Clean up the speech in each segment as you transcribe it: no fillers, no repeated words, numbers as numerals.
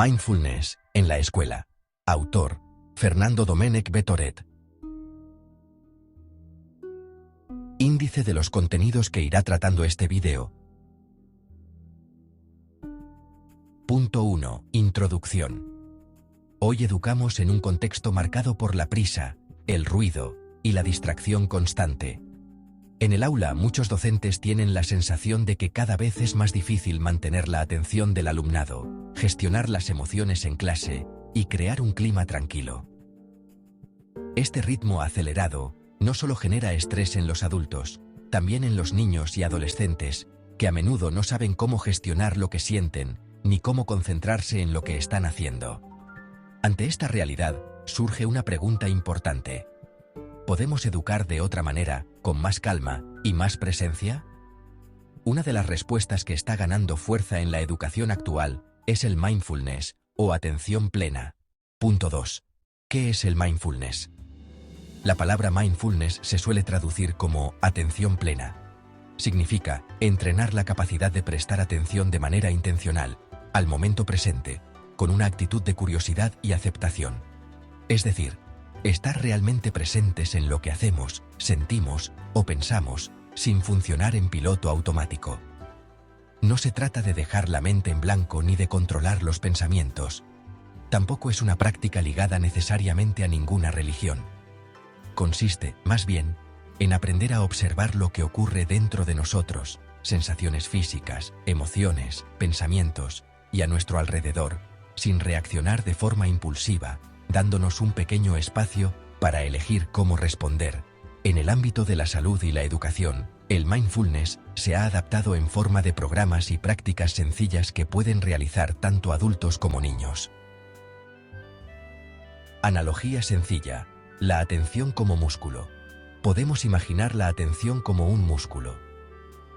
Mindfulness en la escuela. Autor: Fernando Domènech Bertoret. Índice de los contenidos que irá tratando este vídeo. Punto 1. Introducción. Hoy educamos en un contexto marcado por la prisa, el ruido y la distracción constante. En el aula, muchos docentes tienen la sensación de que cada vez es más difícil mantener la atención del alumnado, gestionar las emociones en clase y crear un clima tranquilo. Este ritmo acelerado no solo genera estrés en los adultos, también en los niños y adolescentes, que a menudo no saben cómo gestionar lo que sienten, ni cómo concentrarse en lo que están haciendo. Ante esta realidad, surge una pregunta importante. ¿Podemos educar de otra manera, con más calma y más presencia? Una de las respuestas que está ganando fuerza en la educación actual es el mindfulness, o atención plena. Punto 2. ¿Qué es el mindfulness? La palabra mindfulness se suele traducir como atención plena. Significa entrenar la capacidad de prestar atención de manera intencional, al momento presente, con una actitud de curiosidad y aceptación. Es decir, estar realmente presentes en lo que hacemos, sentimos o pensamos, sin funcionar en piloto automático. No se trata de dejar la mente en blanco ni de controlar los pensamientos. Tampoco es una práctica ligada necesariamente a ninguna religión. Consiste, más bien, en aprender a observar lo que ocurre dentro de nosotros, sensaciones físicas, emociones, pensamientos, y a nuestro alrededor, sin reaccionar de forma impulsiva, dándonos un pequeño espacio para elegir cómo responder. En el ámbito de la salud y la educación, el mindfulness se ha adaptado en forma de programas y prácticas sencillas que pueden realizar tanto adultos como niños. Analogía sencilla: la atención como músculo. Podemos imaginar la atención como un músculo.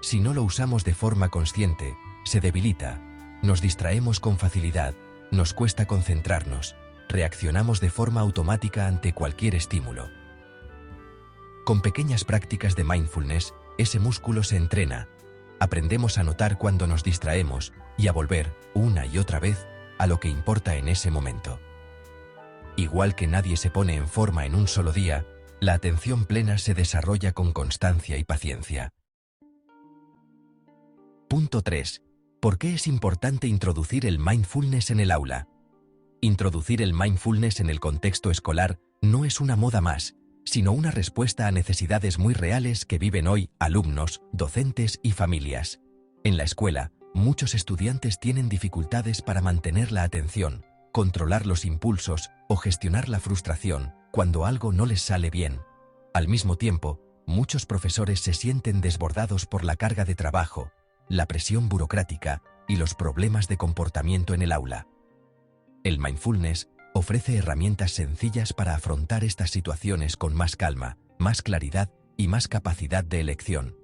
Si no lo usamos de forma consciente, se debilita, nos distraemos con facilidad, nos cuesta concentrarnos, reaccionamos de forma automática ante cualquier estímulo. Con pequeñas prácticas de mindfulness, ese músculo se entrena. Aprendemos a notar cuando nos distraemos y a volver, una y otra vez, a lo que importa en ese momento. Igual que nadie se pone en forma en un solo día, la atención plena se desarrolla con constancia y paciencia. Punto 3. ¿Por qué es importante introducir el mindfulness en el aula? Introducir el mindfulness en el contexto escolar no es una moda más, sino una respuesta a necesidades muy reales que viven hoy alumnos, docentes y familias. En la escuela, muchos estudiantes tienen dificultades para mantener la atención, controlar los impulsos o gestionar la frustración cuando algo no les sale bien. Al mismo tiempo, muchos profesores se sienten desbordados por la carga de trabajo, la presión burocrática y los problemas de comportamiento en el aula. El mindfulness ofrece herramientas sencillas para afrontar estas situaciones con más calma, más claridad y más capacidad de elección.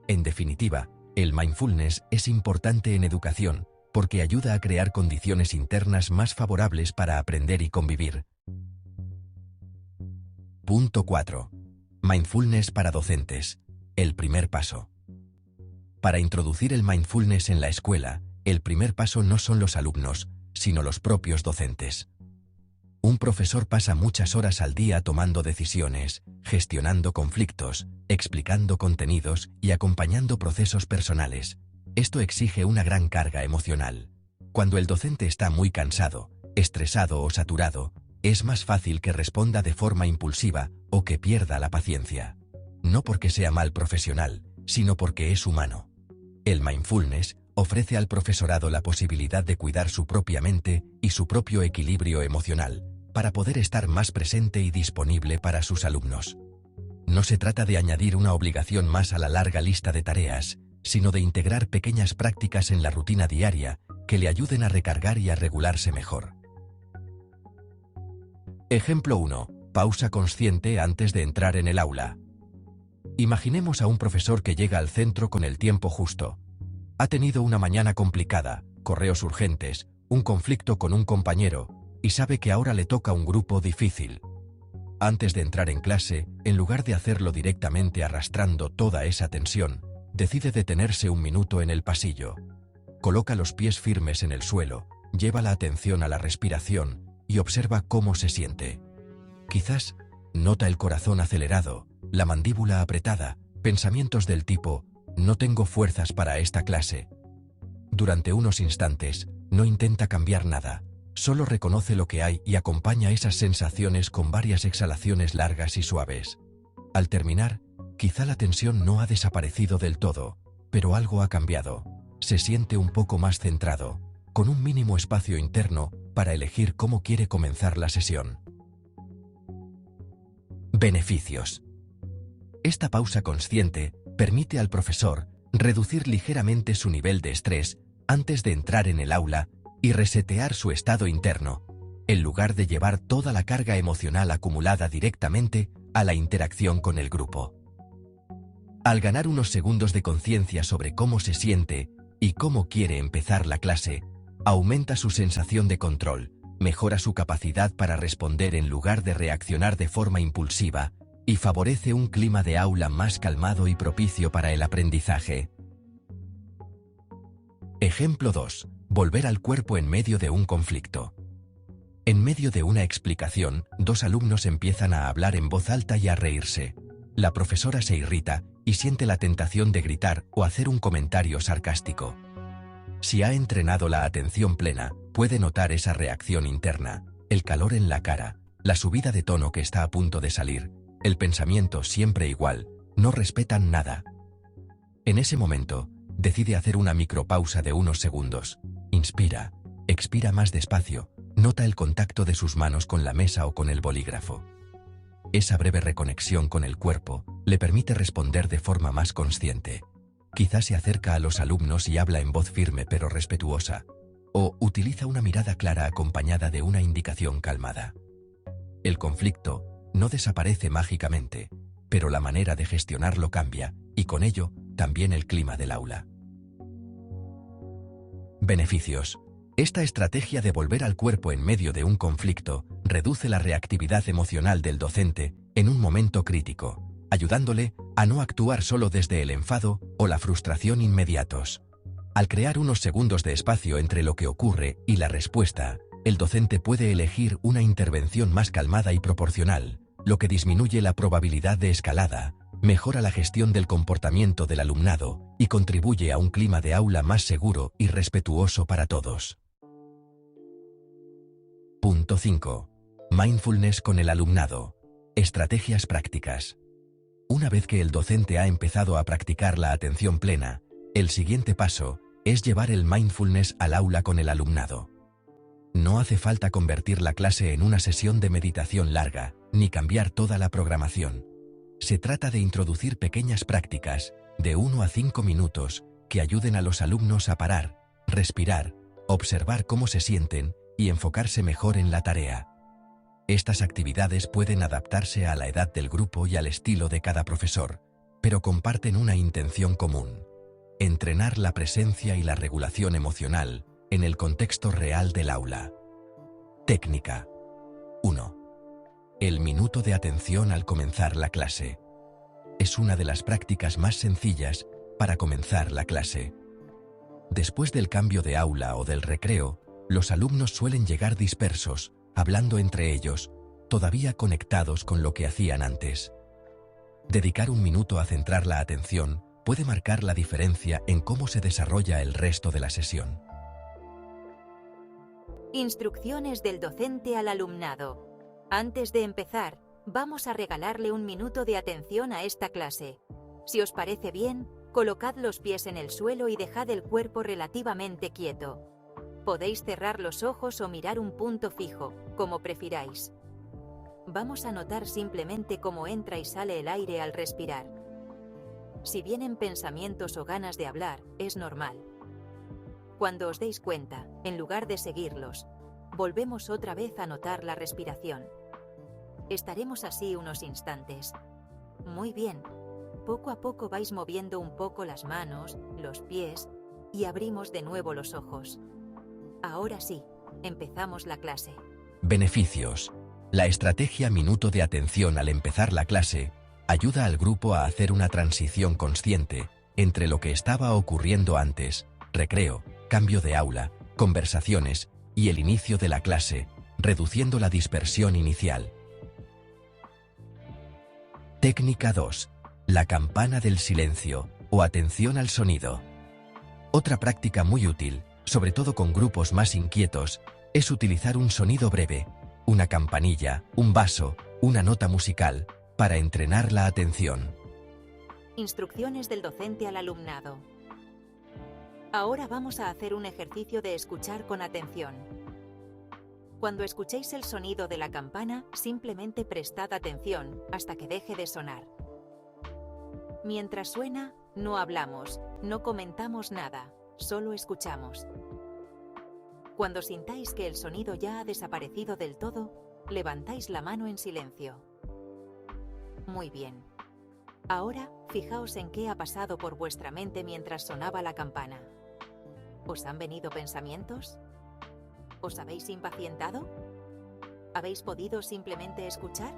En definitiva, el mindfulness es importante en educación porque ayuda a crear condiciones internas más favorables para aprender y convivir. Punto 4. Mindfulness para docentes. El primer paso. Para introducir el mindfulness en la escuela, el primer paso no son los alumnos, sino los propios docentes. Un profesor pasa muchas horas al día tomando decisiones, gestionando conflictos, explicando contenidos y acompañando procesos personales. Esto exige una gran carga emocional. Cuando el docente está muy cansado, estresado o saturado, es más fácil que responda de forma impulsiva o que pierda la paciencia. No porque sea mal profesional, sino porque es humano. El mindfulness ofrece al profesorado la posibilidad de cuidar su propia mente y su propio equilibrio emocional, para poder estar más presente y disponible para sus alumnos. No se trata de añadir una obligación más a la larga lista de tareas, sino de integrar pequeñas prácticas en la rutina diaria que le ayuden a recargar y a regularse mejor. Ejemplo 1. Pausa consciente antes de entrar en el aula. Imaginemos a un profesor que llega al centro con el tiempo justo. Ha tenido una mañana complicada, correos urgentes, un conflicto con un compañero, y sabe que ahora le toca un grupo difícil. Antes de entrar en clase, en lugar de hacerlo directamente arrastrando toda esa tensión, decide detenerse un minuto en el pasillo. Coloca los pies firmes en el suelo, Lleva la atención a la respiración y observa cómo se siente. Quizás nota el corazón acelerado, la mandíbula apretada, pensamientos del tipo, no tengo fuerzas para esta clase. Durante unos instantes, no intenta cambiar nada, solo reconoce lo que hay y acompaña esas sensaciones con varias exhalaciones largas y suaves. Al terminar, quizá la tensión no ha desaparecido del todo, pero algo ha cambiado. Se siente un poco más centrado, con un mínimo espacio interno para elegir cómo quiere comenzar la sesión. Beneficios. Esta pausa consciente permite al profesor reducir ligeramente su nivel de estrés antes de entrar en el aula y resetear su estado interno, en lugar de llevar toda la carga emocional acumulada directamente a la interacción con el grupo. Al ganar unos segundos de conciencia sobre cómo se siente y cómo quiere empezar la clase, aumenta su sensación de control, mejora su capacidad para responder en lugar de reaccionar de forma impulsiva y favorece un clima de aula más calmado y propicio para el aprendizaje. Ejemplo 2. Volver al cuerpo en medio de un conflicto. En medio de una explicación, dos alumnos empiezan a hablar en voz alta y a reírse. La profesora se irrita y siente la tentación de gritar o hacer un comentario sarcástico. Si ha entrenado la atención plena, puede notar esa reacción interna, el calor en la cara, la subida de tono que está a punto de salir, el pensamiento siempre igual, no respetan nada. En ese momento, decide hacer una micropausa de unos segundos. Inspira, expira más despacio, nota el contacto de sus manos con la mesa o con el bolígrafo. Esa breve reconexión con el cuerpo le permite responder de forma más consciente. Quizás se acerca a los alumnos y habla en voz firme pero respetuosa, o utiliza una mirada clara acompañada de una indicación calmada. El conflicto no desaparece mágicamente, pero la manera de gestionarlo cambia, y con ello, también el clima del aula. Beneficios. Esta estrategia de volver al cuerpo en medio de un conflicto reduce la reactividad emocional del docente en un momento crítico, ayudándole a no actuar solo desde el enfado o la frustración inmediatos. Al crear unos segundos de espacio entre lo que ocurre y la respuesta, el docente puede elegir una intervención más calmada y proporcional, lo que disminuye la probabilidad de escalada, mejora la gestión del comportamiento del alumnado y contribuye a un clima de aula más seguro y respetuoso para todos. Punto 5. Mindfulness con el alumnado. Estrategias prácticas. Una vez que el docente ha empezado a practicar la atención plena, el siguiente paso es llevar el mindfulness al aula con el alumnado. No hace falta convertir la clase en una sesión de meditación larga, ni cambiar toda la programación. Se trata de introducir pequeñas prácticas, de 1 a 5 minutos, que ayuden a los alumnos a parar, respirar, observar cómo se sienten y enfocarse mejor en la tarea. Estas actividades pueden adaptarse a la edad del grupo y al estilo de cada profesor, pero comparten una intención común: entrenar la presencia y la regulación emocional en el contexto real del aula. Técnica. 1. El minuto de atención al comenzar la clase. Es una de las prácticas más sencillas para comenzar la clase. Después del cambio de aula o del recreo, los alumnos suelen llegar dispersos, hablando entre ellos, todavía conectados con lo que hacían antes. Dedicar un minuto a centrar la atención puede marcar la diferencia en cómo se desarrolla el resto de la sesión. Instrucciones del docente al alumnado. Antes de empezar, vamos a regalarle un minuto de atención a esta clase. Si os parece bien, colocad los pies en el suelo y dejad el cuerpo relativamente quieto. Podéis cerrar los ojos o mirar un punto fijo, como prefiráis. Vamos a notar simplemente cómo entra y sale el aire al respirar. Si vienen pensamientos o ganas de hablar, es normal. Cuando os deis cuenta, en lugar de seguirlos, volvemos otra vez a notar la respiración. Estaremos así unos instantes. Muy bien. Poco a poco vais moviendo un poco las manos, los pies, y abrimos de nuevo los ojos. Ahora sí, empezamos la clase. Beneficios. La estrategia minuto de atención al empezar la clase ayuda al grupo a hacer una transición consciente entre lo que estaba ocurriendo antes, recreo, cambio de aula, conversaciones y el inicio de la clase, reduciendo la dispersión inicial. Técnica 2. La campana del silencio, o atención al sonido. Otra práctica muy útil, sobre todo con grupos más inquietos, es utilizar un sonido breve, una campanilla, un vaso, una nota musical, para entrenar la atención. Instrucciones del docente al alumnado. Ahora vamos a hacer un ejercicio de escuchar con atención. Cuando escuchéis el sonido de la campana, simplemente prestad atención hasta que deje de sonar. Mientras suena, no hablamos, no comentamos nada, solo escuchamos. Cuando sintáis que el sonido ya ha desaparecido del todo, levantáis la mano en silencio. Muy bien. Ahora, fijaos en qué ha pasado por vuestra mente mientras sonaba la campana. ¿Os han venido pensamientos? ¿Os habéis impacientado? ¿Habéis podido simplemente escuchar?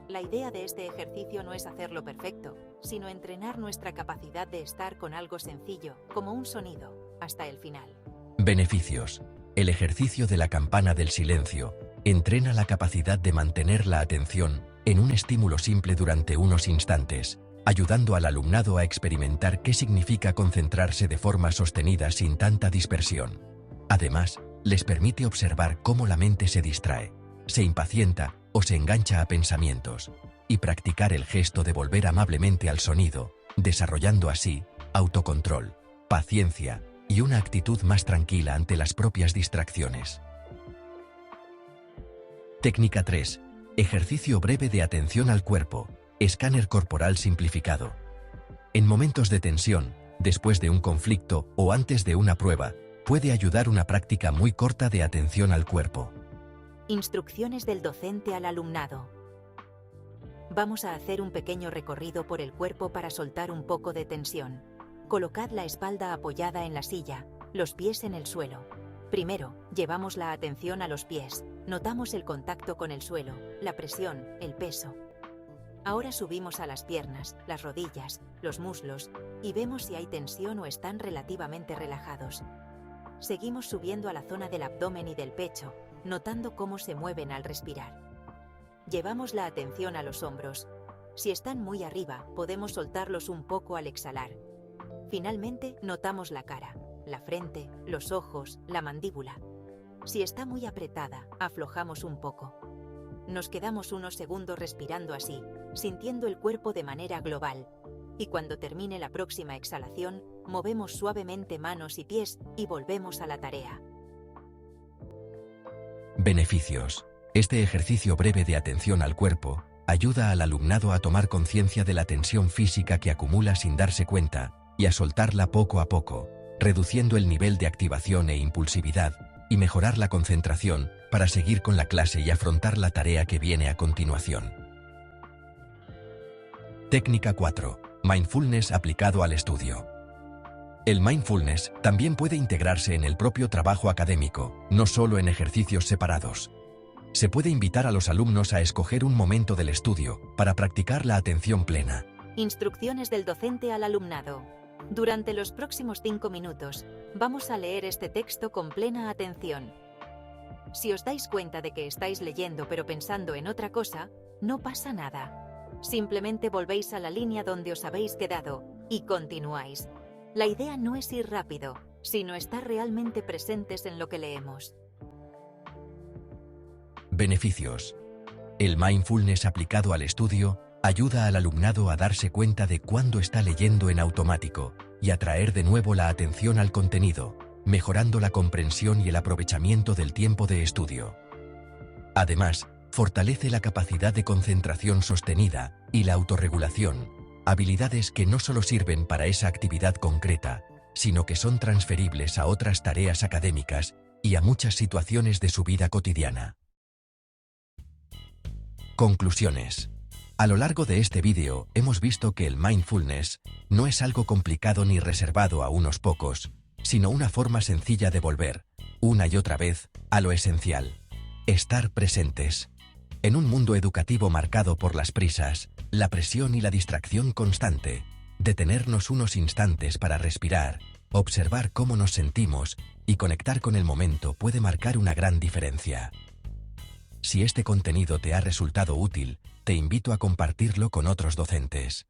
La idea de este ejercicio no es hacerlo perfecto, sino entrenar nuestra capacidad de estar con algo sencillo, como un sonido, hasta el final. Beneficios. El ejercicio de la campana del silencio entrena la capacidad de mantener la atención en un estímulo simple durante unos instantes, ayudando al alumnado a experimentar qué significa concentrarse de forma sostenida sin tanta dispersión. Además, les permite observar cómo la mente se distrae, se impacienta o se engancha a pensamientos, y practicar el gesto de volver amablemente al sonido, desarrollando así autocontrol, paciencia y una actitud más tranquila ante las propias distracciones. Técnica 3. Ejercicio breve de atención al cuerpo, escáner corporal simplificado. En momentos de tensión, después de un conflicto o antes de una prueba, puede ayudar una práctica muy corta de atención al cuerpo. Instrucciones del docente al alumnado. Vamos a hacer un pequeño recorrido por el cuerpo para soltar un poco de tensión. Colocad la espalda apoyada en la silla, los pies en el suelo. Primero, llevamos la atención a los pies. Notamos el contacto con el suelo, la presión, el peso. Ahora subimos a las piernas, las rodillas, los muslos, y vemos si hay tensión o están relativamente relajados. Seguimos subiendo a la zona del abdomen y del pecho, notando cómo se mueven al respirar. Llevamos la atención a los hombros. Si están muy arriba, podemos soltarlos un poco al exhalar. Finalmente, notamos la cara, la frente, los ojos, la mandíbula. Si está muy apretada, aflojamos un poco. Nos quedamos unos segundos respirando así, sintiendo el cuerpo de manera global. Y cuando termine la próxima exhalación, movemos suavemente manos y pies y volvemos a la tarea. Beneficios. Este ejercicio breve de atención al cuerpo ayuda al alumnado a tomar conciencia de la tensión física que acumula sin darse cuenta y a soltarla poco a poco, reduciendo el nivel de activación e impulsividad y mejorar la concentración para seguir con la clase y afrontar la tarea que viene a continuación. Técnica 4. Mindfulness aplicado al estudio. El mindfulness también puede integrarse en el propio trabajo académico, no solo en ejercicios separados. Se puede invitar a los alumnos a escoger un momento del estudio para practicar la atención plena. Instrucciones del docente al alumnado. Durante los próximos 5 minutos, vamos a leer este texto con plena atención. Si os dais cuenta de que estáis leyendo pero pensando en otra cosa, no pasa nada. Simplemente volvéis a la línea donde os habéis quedado y continuáis. La idea no es ir rápido, sino estar realmente presentes en lo que leemos. Beneficios. El mindfulness aplicado al estudio ayuda al alumnado a darse cuenta de cuándo está leyendo en automático y a traer de nuevo la atención al contenido, mejorando la comprensión y el aprovechamiento del tiempo de estudio. Además, fortalece la capacidad de concentración sostenida y la autorregulación, habilidades que no solo sirven para esa actividad concreta, sino que son transferibles a otras tareas académicas y a muchas situaciones de su vida cotidiana. Conclusiones. A lo largo de este vídeo hemos visto que el mindfulness no es algo complicado ni reservado a unos pocos, sino una forma sencilla de volver, una y otra vez, a lo esencial: estar presentes. En un mundo educativo marcado por las prisas, la presión y la distracción constante, detenernos unos instantes para respirar, Observar cómo nos sentimos y conectar con el momento puede marcar una gran diferencia. Si este contenido te ha resultado útil, te invito a compartirlo con otros docentes.